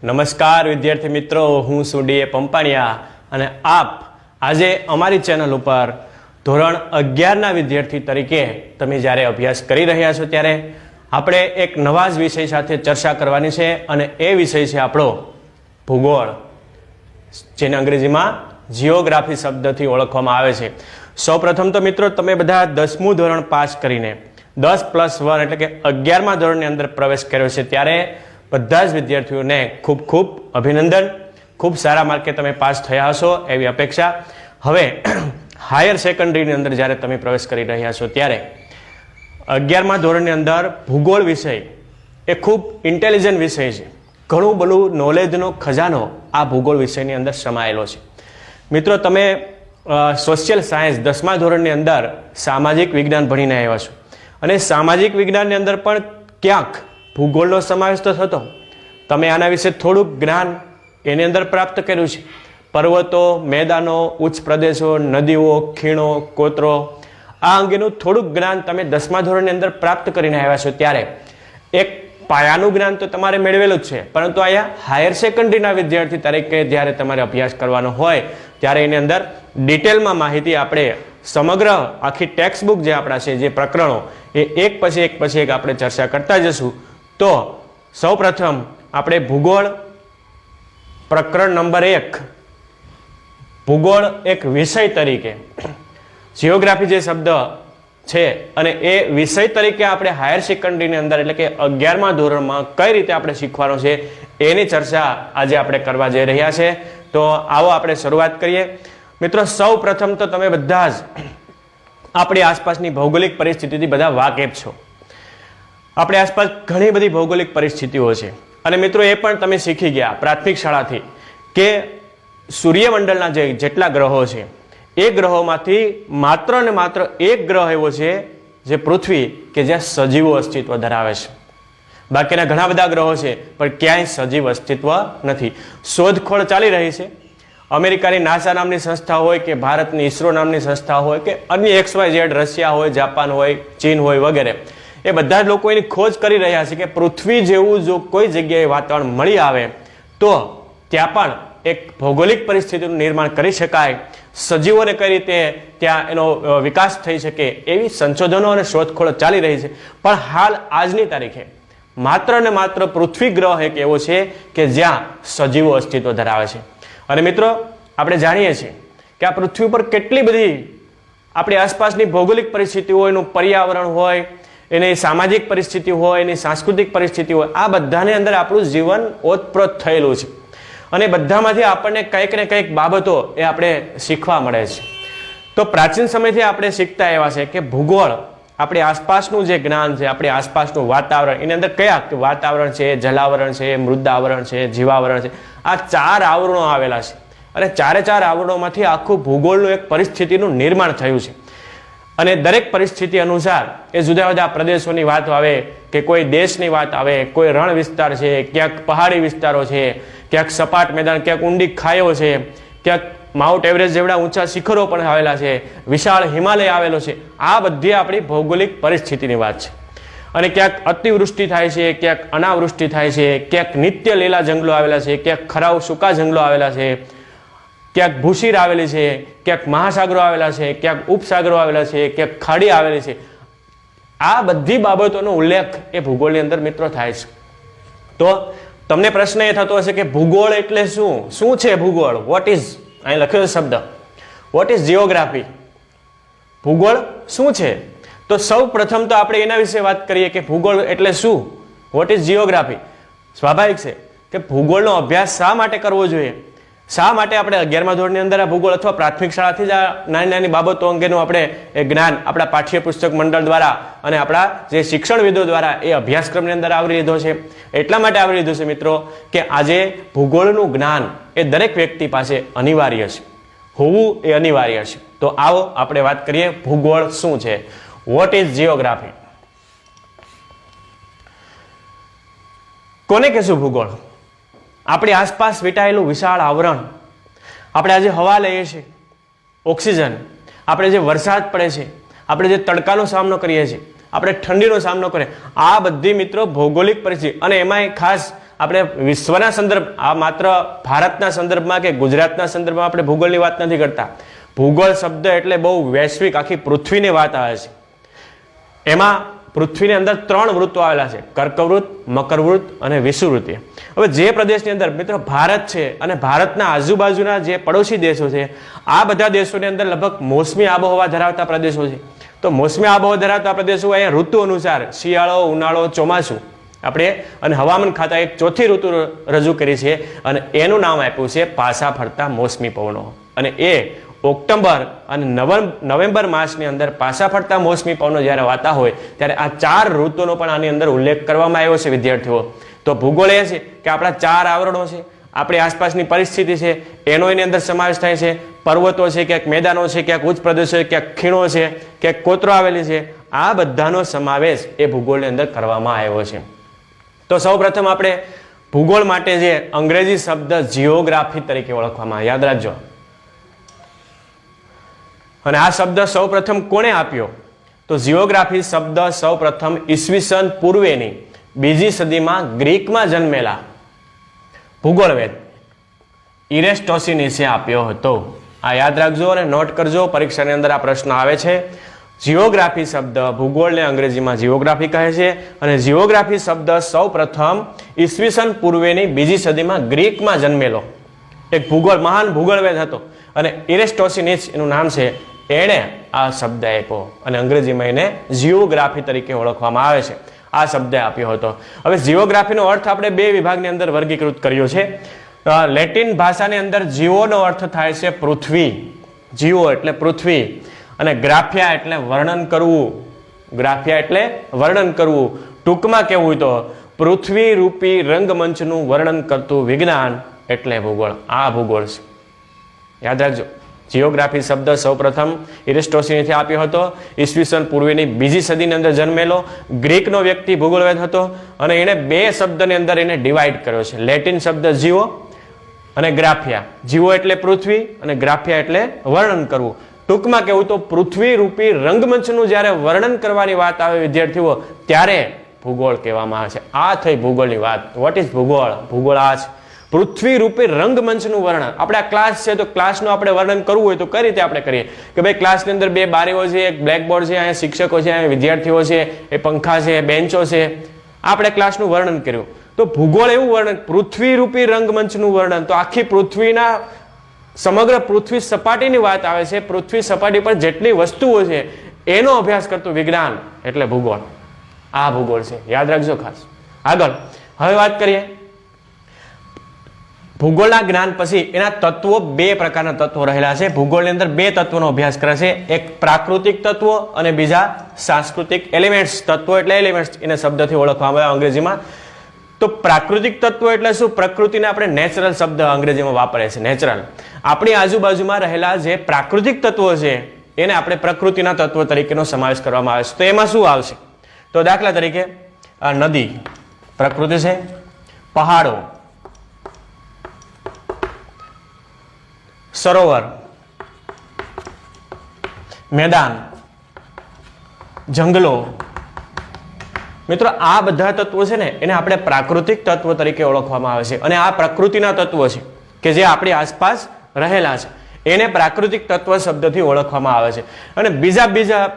નમસ્કાર વિદ્યાર્થી મિત્રો, હું છું ડીએ પંપાણિયા અને આપ આજે અમારી ચેનલ ઉપર ધોરણ 11ના વિદ્યાર્થી તરીકે તમે જ્યારે અભ્યાસ કરી રહ્યા છો ત્યારે આપણે એક નવા જ વિષય સાથે ચર્ચા કરવાની છે અને એ વિષય છે આપણો ભૂગોળ, જેને અંગ્રેજીમાં જિયોગ્રાફી શબ્દથી ઓળખવામાં આવે છે. સૌપ્રથમ તો મિત્રો તમે બધા 10મું ધોરણ પાસ કરીને 10+1 એટલે કે 11મા ધોરણની અંદર પ્રવેશ કર્યો છે ત્યારે બધા જ વિદ્યાર્થીઓને ખૂબ ખૂબ અભિનંદન. ખૂબ સારા માર્કે તમે પાસ થયા હશો એવી અપેક્ષા. હવે હાયર સેકન્ડરીની અંદર જ્યારે તમે પ્રવેશ કરી રહ્યા છો ત્યારે 11મા ધોરણની અંદર ભૂગોળ વિષય એ ખૂબ ઇન્ટેલિજન્ટ વિષય છે. ઘણું બધું નોલેજનો ખજાનો આ ભૂગોળ વિષયની અંદર સમાયેલો છે. મિત્રો તમે સોશિયલ સાયન્સ 10મા ધોરણની અંદર સામાજિક વિજ્ઞાન ભણીને આવ્યા છો અને સામાજિક વિજ્ઞાનની અંદર પણ ક્યાંક ભૂગોળનો સમાવેશ તો થતો. તમે આના વિશે થોડુંક જ્ઞાન એની અંદર પ્રાપ્ત કર્યું છે. પર્વતો, મેદાનો, ઉચ્ચ પ્રદેશો, નદીઓ, ખીણો, કોતરો આ અંગેનું થોડુંક જ્ઞાન તમે 10મા ધોરણની અંદર પ્રાપ્ત કરીને આવ્યા છો ત્યારે એક પાયાનું જ્ઞાન તો તમારે મેળવેલું જ છે, પરંતુ અહીંયા હાયર સેકન્ડરીના વિદ્યાર્થી તરીકે જ્યારે તમારે અભ્યાસ કરવાનો હોય ત્યારે એની અંદર ડિટેલમાં માહિતી આપણે સમગ્ર આખી ટેક્સ્ટ બુક જે આપણા છે, જે પ્રકરણો એ એક પછી એક આપણે ચર્ચા કરતા જશું. તો સૌપ્રથમ આપણે ભૂગોળ પ્રકરણ નંબર 1 ભૂગોળ એક વિષય તરીકે, જિયોગ્રાફી જે શબ્દ છે અને એ વિષય તરીકે આપણે હાયર સેકન્ડરીની અંદર એટલે કે 11મા ધોરણમાં કઈ રીતે આપણે શીખવાનો છે એની ચર્ચા આજે આપણે કરવા જઈ રહ્યા છે. તો આવો આપણે શરૂઆત કરીએ. મિત્રો સૌ પ્રથમ તો તમે બધા જ આપણી આસપાસની ભૌગોલિક પરિસ્થિતિથી બધા વાકેફ છો. આપણી આસપાસ ઘણી બધી ભૌગોલિક પરિસ્થિતિઓ છે અને મિત્રો એ પણ તમે શીખી ગયા પ્રાથમિક શાળાથી કે સૂર્યમંડળના જેટલા ગ્રહો છે એ ગ્રહોમાંથી માત્ર ને માત્ર એક ગ્રહ એવો છે જે પૃથ્વી કે જ્યાં સજીવો અસ્તિત્વ ધરાવે છે. બાકીના ઘણા બધા ગ્રહો છે પણ ક્યાંય સજીવ અસ્તિત્વ નથી. શોધખોળ ચાલી રહી છે. અમેરિકાની નાસા નામની સંસ્થા હોય કે ભારતની ઈસરો નામની સંસ્થા હોય કે અન્ય XYZ, રશિયા હોય, જાપાન હોય, ચીન હોય વગેરે, એ બધા જ લોકો એની ખોજ કરી રહ્યા છે કે પૃથ્વી જેવું જો કોઈ જગ્યાએ વાતાવરણ મળી આવે તો ત્યાં પણ એક ભૌગોલિક પરિસ્થિતિનું નિર્માણ કરી શકાય, સજીવોને કઈ રીતે ત્યાં એનો વિકાસ થઈ શકે એવી સંશોધનો અને શોધખોળ ચાલી રહી છે. પણ હાલ આજની તારીખે માત્ર ને માત્ર પૃથ્વી ગ્રહ એક એવો છે કે જ્યાં સજીવો અસ્તિત્વ ધરાવે છે. અને મિત્રો આપણે જાણીએ છીએ કે આ પૃથ્વી ઉપર કેટલી બધી આપણી આસપાસની ભૌગોલિક પરિસ્થિતિ હોય, એનું પર્યાવરણ હોય, એની સામાજિક પરિસ્થિતિ હોય, એની સાંસ્કૃતિક પરિસ્થિતિ હોય, આ બધાની અંદર આપણું જીવન ઓતપ્રોત થયેલું છે અને બધામાંથી આપણને કંઈક ને કંઈક બાબતો એ આપણે શીખવા મળે છે. તો પ્રાચીન સમયથી આપણે શીખતા એવા છે કે ભૂગોળ આપણી આસપાસનું જે જ્ઞાન છે, આપણી આસપાસનું વાતાવરણ, એની અંદર કયા વાતાવરણ છે, જલાવરણ છે, મૃદાવરણ છે, જીવાવરણ છે, આ 4 આવરણો આવેલા છે અને 4 આવરણોમાંથી આખું ભૂગોળનું એક પરિસ્થિતિનું નિર્માણ થયું છે. અને દરેક પરિસ્થિતિ અનુસાર એ જુદા જુદા પ્રદેશોની વાત આવે કે કોઈ દેશની વાત આવે, કોઈ રણ વિસ્તાર છે, ક્યાંક પહાડી વિસ્તારો છે, ક્યાંક સપાટ મેદાન, ક્યાંક ઊંડી ખાઈઓ છે, ક્યાંક માઉન્ટ એવરેસ્ટ જેવડા ઊંચા શિખરો પણ આવેલા છે, વિશાળ હિમાલય આવેલો છે. આ બધી આપણી ભૌગોલિક પરિસ્થિતિની વાત છે. અને ક્યાંક અતિવૃષ્ટિ થાય છે, ક્યાંક અનાવૃષ્ટિ થાય છે, ક્યાંક નિત્ય લીલા જંગલો આવેલા છે, ક્યાંક ખરાવ સૂકા જંગલો આવેલા છે, ક્યાંક ભૂશીર આવેલી છે, ક્યાંક મહાસાગરો આવેલા છે, ક્યાંક ઉપસાગરો આવેલા છે, ક્યાંક ખાડી આવેલી છે. આ બધી બાબતોનો ઉલ્લેખ એ ભૂગોળની અંદર મિત્રો થાય છે. તો તમને પ્રશ્ન એ થતો હશે કે ભૂગોળ એટલે શું? શું છે ભૂગોળ? વોટ ઇઝ, અહીં લખ્યો છે શબ્દ, વોટ ઇઝ જિયોગ્રાફી? ભૂગોળ શું છે? તો સૌ પ્રથમ તો આપણે એના વિશે વાત કરીએ કે ભૂગોળ એટલે શું, વોટ ઇઝ જિયોગ્રાફી. સ્વાભાવિક છે કે ભૂગોળનો અભ્યાસ શા માટે કરવો જોઈએ, શા માટે આપણે 11મા ધોરણની અંદર આ ભૂગોળ અથવા પ્રાથમિક શાળાથી જ આ નાની નાની બાબતો અંગેનું આપણે એ જ્ઞાન આપણા પાઠ્યપુસ્તક મંડળ દ્વારા અને આપણા જે શિક્ષણવિદો દ્વારા એ અભ્યાસક્રમની અંદર આવરી લીધો છે. એટલા માટે આવરી લીધો છે મિત્રો કે આજે ભૂગોળનું જ્ઞાન એ દરેક વ્યક્તિ પાસે અનિવાર્ય છે, હોવું એ અનિવાર્ય છે. તો આવો આપણે વાત કરીએ ભૂગોળ શું છે, વોટ ઇઝ જિયોગ્રાફી. કોને કહેશું ભૂગોળ? આપણી આસપાસ વીંટાયેલું વિશાળ આવરણ, આપણે આજે હવા લઈએ છીએ, ઓક્સિજન, આપણે જે વરસાદ પડે છે, આપણે જે તડકાનો સામનો કરીએ છીએ, આપણે ઠંડીનો સામનો કરીએ, આ બધી મિત્રો ભૌગોલિક પરિસ્થિતિ અને એમાંય ખાસ આપણે વિશ્વના સંદર્ભ, આ માત્ર ભારતના સંદર્ભમાં કે ગુજરાતના સંદર્ભમાં આપણે ભૂગોળની વાત નથી કરતા. ભૂગોળ શબ્દ એટલે બહુ વૈશ્વિક, આખી પૃથ્વીની વાત આવે છે. એમાં પૃથ્વીની અંદર 3 વૃત્તો આવેલા છે, કર્કવૃત્ત, મકરવૃત્ત અને વિષુવવૃત્ત. હવે જે પ્રદેશની અંદર મિત્રો ભારત છે અને ભારતના આજુબાજુના જે પડોશી દેશો છે, આ બધા દેશોની અંદર લગભગ મોસમી આબોહવા ધરાવતા પ્રદેશો છે. તો મોસમી આબોહવા ધરાવતા પ્રદેશો અહીંયા ઋતુ અનુસાર શિયાળો, ઉનાળો, ચોમાસું આપણે અને હવામાન ખાતા એક ચોથી ઋતુ રજૂ કરી છે અને એનું નામ આપ્યું છે પાછા ફરતા મોસમી પવનો. અને એ ઓક્ટોબર અને નવેમ્બર માસની અંદર પાછા ફરતા મોસમી પવનો જ્યારે વાતા હોય ત્યારે આ 4 ઋતુનો પણ આની અંદર ઉલ્લેખ કરવામાં આવ્યો છે વિદ્યાર્થીઓ. તો ભૂગોળ એ છે કે આપણા 4 આવરણો છે, આપણી આસપાસની પરિસ્થિતિ છે એનો એની અંદર સમાવેશ થાય છે. પર્વતો છે, ક્યાંક મેદાનો છે, ક્યાંક ઉચ્ચ પ્રદેશો છે, ક્યાંક ખીણો છે, ક્યાંક કોતરો આવેલી છે. આ બધાનો સમાવેશ એ ભૂગોળની અંદર કરવામાં આવ્યો છે. તો સૌપ્રથમ આપણે ભૂગોળ માટે જે અંગ્રેજી શબ્દ જિયોગ્રાફી તરીકે ઓળખવામાં, યાદ રાખજો. અને આ શબ્દ સૌપ્રથમ કોણે આપ્યો? તો જિયોગ્રાફી શબ્દ સૌપ્રથમ ઈસવીસન પૂર્વેની 2જી સદીમાં ગ્રીકમાં જન્મેલા ભૂગોળવેદ ઇરેસ્ટોસિનીસે આપ્યો હતો. આ યાદ રાખજો અને નોટ કરજો, પરીક્ષાની અંદર આ પ્રશ્ન આવે છે. જિયોગ્રાફી શબ્દ, ભૂગોળને અંગ્રેજીમાં જિયોગ્રાફી કહે છે અને જિયોગ્રાફી શબ્દ સૌપ્રથમ ઈસવીસન પૂર્વેની 2જી સદીમાં ગ્રીકમાં જન્મેલો એક મહાન ભૂગોળવેદ હતો અને ઇરેસ્ટોસિનીસ એનું નામ છે. એણે આ શબ્દ આપ્યો અને અંગ્રેજીમાં એને જિયોગ્રાફી તરીકે ઓળખવામાં આવે છે. આ શબ્દ આપ્યો હતો. હવે જિયોગ્રાફીનો અર્થ આપણે 2 વિભાગની અંદર વર્ગીકૃત કર્યો છે. લેટિન ભાષાની અંદર જીઓનો અર્થ થાય છે પૃથ્વી, જીઓ એટલે પૃથ્વી, અને ગ્રાફિયા એટલે વર્ણન કરવું. ગ્રાફિયા એટલે વર્ણન કરવું. ટૂંકમાં કહેવું તો પૃથ્વી રૂપી રંગમંચનું વર્ણન કરતું વિજ્ઞાન એટલે ભૂગોળ. આ ભૂગોળ છે, યાદ રાખજો. જિયોગ્રાફી શબ્દ સૌપ્રથમ ઇરેસ્ટોસિનીસે આપ્યો હતો. ઈસવીસન પૂર્વેની 2જી સદીની અંદર જન્મેલો ગ્રીકનો વ્યક્તિ ભૂગોળવેદ હતો અને એણે 2 શબ્દની અંદર એને ડિવાઈડ કર્યો છે. લેટિન શબ્દ જીઓ અને ગ્રાફિયા. જીવો એટલે પૃથ્વી અને ગ્રાફિયા એટલે વર્ણન કરવું. ટૂંકમાં કહેવું તો પૃથ્વી રૂપી રંગમંચનું જ્યારે વર્ણન કરવાની વાત આવે વિદ્યાર્થીઓ, ત્યારે ભૂગોળ કહેવામાં આવે છે. આ થઈ ભૂગોળની વાત. વોટ ઇઝ ભૂગોળ? ભૂગોળ આ છે, પૃથ્વી રૂપી રંગમંચનું વર્ણન. આપણે આ ક્લાસ છે તો ક્લાસનું આપણે વર્ણન કરવું હોય તો કઈ રીતે આપણે કરીએ કે ભાઈ ક્લાસની અંદર 2 બારીઓ છે, એક બ્લેકબોર્ડ છે, અહીંયા શિક્ષકો છે, અહીંયા વિદ્યાર્થીઓ છે, એ પંખા છે, બેન્ચો છે, આપણે ક્લાસનું વર્ણન કર્યું. તો ભૂગોળ એવું વર્ણન, પૃથ્વી રૂપી રંગમંચનું વર્ણન. તો આખી પૃથ્વીના સમગ્ર પૃથ્વી સપાટીની વાત આવે છે. પૃથ્વી સપાટી પર જેટલી વસ્તુઓ છે એનો અભ્યાસ કરતું વિજ્ઞાન એટલે ભૂગોળ. આ ભૂગોળ છે, યાદ રાખજો ખાસ. આગળ હવે વાત કરીએ ભૂગોળના જ્ઞાન પછી એના તત્વો. 2 પ્રકારના તત્વો રહેલા છે ભૂગોળની અંદર. 2 તત્વોનો અભ્યાસ કરે છે, એક પ્રાકૃતિક તત્વો અને બીજા સાંસ્કૃતિક એલિમેન્ટ્સ. તત્વો એટલે એલિમેન્ટ્સ, એને શબ્દથી ઓળખવામાં આવે અંગ્રેજીમાં. તો પ્રાકૃતિક તત્વો એટલે શું? પ્રકૃતિને આપણે નેચરલ શબ્દ અંગ્રેજીમાં વાપરે છે, નેચરલ. આપણી આજુબાજુમાં રહેલા જે પ્રાકૃતિક તત્વો છે એને આપણે પ્રકૃતિના તત્વો તરીકેનો સમાવેશ કરવામાં આવે છે. તો એમાં શું આવશે? તો દાખલા તરીકે આ નદી પ્રકૃતિ છે, પહાડો, સરોવર, મેદાન, જંગલો. મિત્રો આ બધા તત્વો છે ને એને આપણે પ્રાકૃતિક તત્વો તરીકે ઓળખવામાં આવે છે. અને આ પ્રકૃતિના તત્વો છે કે જે આપણી આસપાસ રહેલા છે એને પ્રાકૃતિક તત્વ શબ્દથી ઓળખવામાં આવે છે. અને બીજા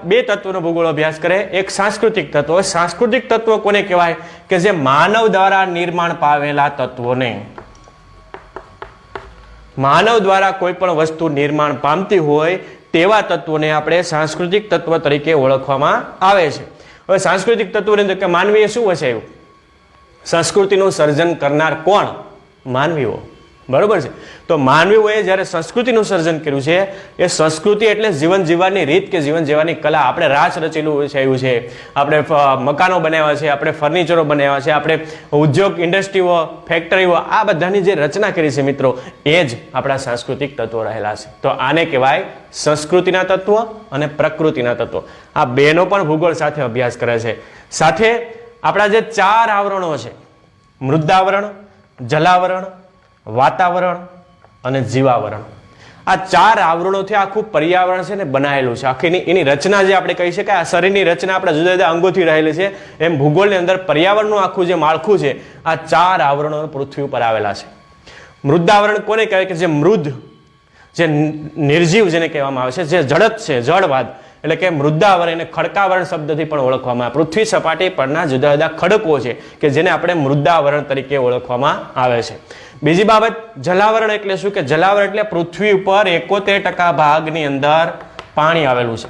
2 તત્વોનો ભૂગોળ અભ્યાસ કરે. એક સાંસ્કૃતિક તત્વ. સાંસ્કૃતિક તત્વો કોને કહેવાય? કે જે માનવ દ્વારા નિર્માણ પામેલા તત્વોને. માનવ દ્વારા કોઈ પણ વસ્તુ નિર્માણ પામતી હોય તેવા તત્વોને આપણે સાંસ્કૃતિક તત્વ તરીકે ઓળખવામાં આવે છે. હવે સાંસ્કૃતિક તત્વોની અંદર કે માનવીએ શું વસાવ્યું? સંસ્કૃતિનું સર્જન કરનાર કોણ? માનવીઓ. બરોબર છે. તો માનવીઓએ જ્યારે સંસ્કૃતિનું સર્જન કર્યું છે, એ સંસ્કૃતિ એટલે જીવન જીવવાની રીત કે જીવન જીવવાની કલા. આપણે રાસ રચેલું છે, આપણે મકાનો બનાવ્યા છે, આપણે ફર્નિચરો બનાવ્યા છે, આપણે ઉદ્યોગ, ઇન્ડસ્ટ્રીઓ, ફેક્ટરીઓ, આ બધાની જે રચના કરી છે મિત્રો, એ જ આપણા સાંસ્કૃતિક તત્વો રહેલા છે. તો આને કહેવાય સંસ્કૃતિના તત્વો અને પ્રકૃતિના તત્વો. આ 2નો પણ ભૂગોળ સાથે અભ્યાસ કરે છે. સાથે આપણા જે 4 આવરણો છે, મૃદાવરણ, જલાવરણ, વાતાવરણ અને જીવાવરણ, આ 4 આવરણોથી આખું પર્યાવરણ છે ને બનાવેલું છે. આખી એની રચના જે આપણે કહી શકાય, આ શરીરની રચના આપણા જુદા જુદા અંગોથી રહેલી છે, એમ ભૂગોળની અંદર પર્યાવરણનું આખું જે માળખું છે, આ 4 આવરણો પૃથ્વી ઉપર આવેલા છે. મૃદાવરણ કોને કહેવાય? કે જે મૃદ, જે નિર્જીવ જેને કહેવામાં આવે છે, જે જડત છે, જળવાદ, એટલે કે મૃદાવરણ એને ખડકાવરણ શબ્દથી પણ ઓળખવામાં આવે. પૃથ્વી સપાટી પરના જુદા જુદા ખડકો છે કે જેને આપણે મૃદાવરણ તરીકે ઓળખવામાં આવે છે. બીજી બાબત, જલાવરણ એટલે શું? કે જલાવરણ એટલે પૃથ્વી ઉપર 71% ભાગની અંદર પાણી આવેલું છે.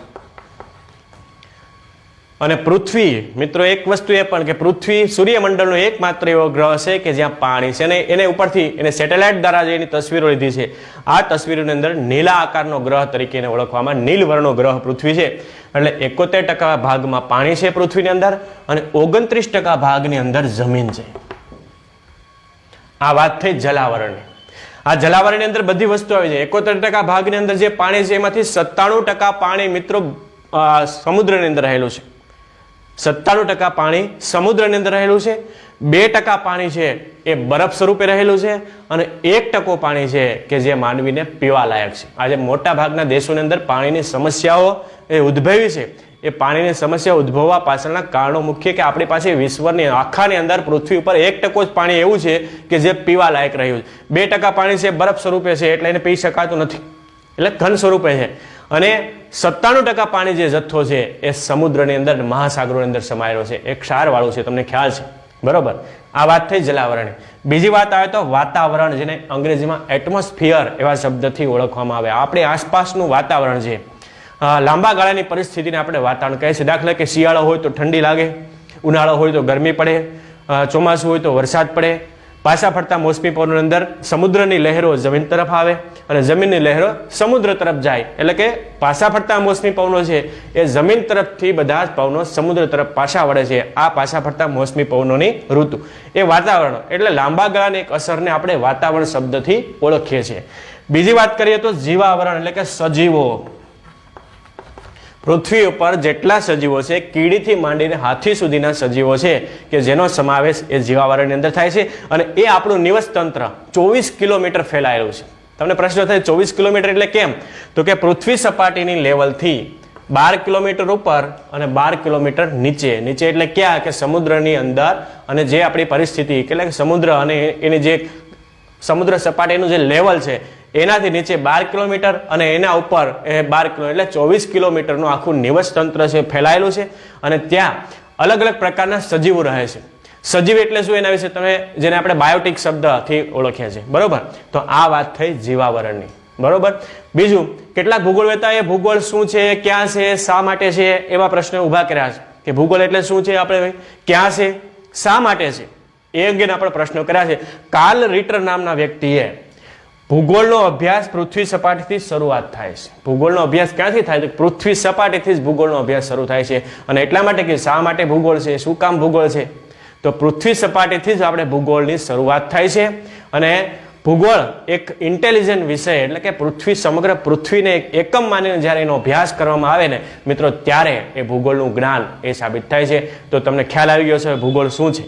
અને પૃથ્વી, મિત્રો એક વસ્તુ એ પણ કે પૃથ્વી સૂર્યમંડળનો એકમાત્ર એવો ગ્રહ છે કે જ્યાં પાણી છે, અને એને ઉપરથી એને સેટેલાઇટ દ્વારા જે એની તસવીરો લીધી છે, આ તસવીરોની અંદર નીલા આકારનો ગ્રહ તરીકે એને ઓળખવામાં, નીલવર્ણનો ગ્રહ પૃથ્વી છે. એટલે 71% ભાગમાં પાણી છે પૃથ્વીની અંદર, અને 29% ભાગની અંદર જમીન છે. આ વાત થઈ જલાવરણની. આ જલાવરણની અંદર બધી વસ્તુ આવી જાય. 71% ભાગની અંદર જે પાણી છે એમાંથી 97% પાણી મિત્રો સમુદ્રની અંદર રહેલું છે. 97% પાણી સમુદ્રની અંદર રહેલું છે. 2% પાણી છે એ બરફ સ્વરૂપે રહેલું છે, અને 1% પાણી છે કે જે માનવીને પીવા લાયક છે. આજે મોટા ભાગના દેશોની અંદર પાણીની સમસ્યાઓ એ ઉદ્ભવી છે. એ પાણીની સમસ્યા ઉદ્ભવવા પાછળના કારણો મુખ્ય કે આપણી પાસે વિશ્વની આખાની અંદર પૃથ્વી ઉપર 1% જ પાણી એવું છે કે જે પીવા લાયક રહ્યું છે. 2% પાણી છે બરફ સ્વરૂપે છે, એટલે એને પી શકાતું નથી, એટલે ઘન સ્વરૂપે છે. અને 97% પાણી જે જથ્થો છે એ સમુદ્રની અંદર, મહાસાગરોની અંદર સમાયેલો છે. એ ક્ષારવાળું છે, તમને ખ્યાલ છે, બરોબર. આ વાત થઈ જલાવરણ. બીજી વાત આવે તો વાતાવરણ, જેને અંગ્રેજીમાં એટમોસ્ફિયર એવા શબ્દથી ઓળખવામાં આવે. આપણી આસપાસનું વાતાવરણ છે, લાંબા ગાળાની પરિસ્થિતિને આપણે વાતાવરણ કહે છે. દાખલા કે શિયાળો હોય તો ઠંડી લાગે, ઉનાળો હોય તો ગરમી પડે, ચોમાસું હોય તો વરસાદ પડે. પાછા ફરતા મોસમી પવનની અંદર સમુદ્રની લહેરો જમીન તરફ આવે અને જમીનની લહેરો સમુદ્ર તરફ જાય. એટલે કે પાછા ફરતા મોસમી પવનો છે એ જમીન તરફથી બધા જ પવનો સમુદ્ર તરફ પાછા વળે છે. આ પાછા ફરતા મોસમી પવનોની ઋતુ એ વાતાવરણ, એટલે લાંબા ગાળાની એક અસરને આપણે વાતાવરણ શબ્દથી ઓળખીએ છીએ. બીજી વાત કરીએ તો જીવાવરણ, એટલે કે સજીવો. પૃથ્વી ઉપર જેટલા સજીવો છે, કીડીથી માંડીને હાથી સુધીના સજીવો છે કે જેનો સમાવેશ એ જીવાવરણની અંદર થાય છે. અને એ આપણું નિવસ તંત્ર 24 કિલોમીટર ફેલાયેલું છે. તમને પ્રશ્ન થાય 24 કિલોમીટર એટલે કેમ? તો કે પૃથ્વી સપાટીની લેવલથી 12 કિલોમીટર ઉપર અને 12 કિલોમીટર નીચે. નીચે એટલે ક્યાં? કે સમુદ્રની અંદર. અને જે આપણી પરિસ્થિતિ, એટલે કે સમુદ્ર અને એની જે સમુદ્ર સપાટીનું જે લેવલ છે એનાથી નીચે 12 કિલોમીટર અને એના ઉપર 12 કિલોમીટર, એટલે 24 કિલોમીટરનું આખું નિવસ તંત્ર છે ફેલાયેલું છે. અને ત્યાં અલગ અલગ પ્રકારના સજીવો રહે છે. સજીવ એટલે શું? એના વિશે તમે, જેને આપણે બાયોટિક શબ્દથી ઓળખીએ છીએ, બરોબર. તો આ વાત થઈ જીવાવરણની, બરોબર. બીજું, કેટલાક ભૂગોળવેતા એ ભૂગોળ શું છે, ક્યાં છે, શા માટે છે, એવા પ્રશ્નો ઉભા કર્યા છે કે ભૂગોળ એટલે શું છે, આપણે ક્યાં છે, શા માટે છે, એ અંગેના આપણે પ્રશ્નો કર્યા છે. કાર્લ રિટર નામના વ્યક્તિએ ભૂગોળનો અભ્યાસ પૃથ્વી સપાટીથી શરૂઆત થાય છે. ભૂગોળનો અભ્યાસ ક્યાંથી થાય? પૃથ્વી સપાટીથી જ ભૂગોળનો અભ્યાસ શરૂ થાય છે. અને એટલા માટે કે શા માટે ભૂગોળ છે, શું કામ ભૂગોળ છે? તો પૃથ્વી સપાટીથી જ આપણે ભૂગોળની શરૂઆત થાય છે. અને ભૂગોળ એક ઇન્ટેલિજન્ટ વિષય, એટલે કે પૃથ્વી, સમગ્ર પૃથ્વીને એક એકમ માનીને જ્યારે એનો અભ્યાસ કરવામાં આવે ને મિત્રો, ત્યારે એ ભૂગોળનું જ્ઞાન એ સાબિત થાય છે. તો તમને ખ્યાલ આવી ગયો છે ભૂગોળ શું છે,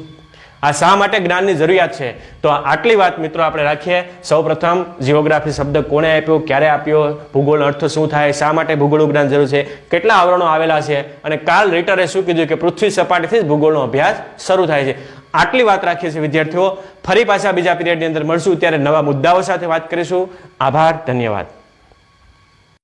આ શા માટે જ્ઞાનની જરૂરિયાત છે. તો આટલી વાત મિત્રો આપણે રાખીએ. સૌપ્રથમ જીઓગ્રાફી શબ્દ કોણે આપ્યો, ક્યારે આપ્યો, ભૂગોળનો અર્થ શું થાય, શા માટે ભૂગોળનું જ્ઞાન જરૂર છે, કેટલા આવરણો આવેલા છે, અને કાર્લ રિટરે શું કીધું કે પૃથ્વી સપાટીથી જ ભૂગોળનો અભ્યાસ શરૂ થાય છે. આટલી વાત રાખીએ છીએ વિદ્યાર્થીઓ. ફરી પાછા બીજા પીરિયડની અંદર મળશું, ત્યારે નવા મુદ્દાઓ સાથે વાત કરીશું. આભાર, ધન્યવાદ.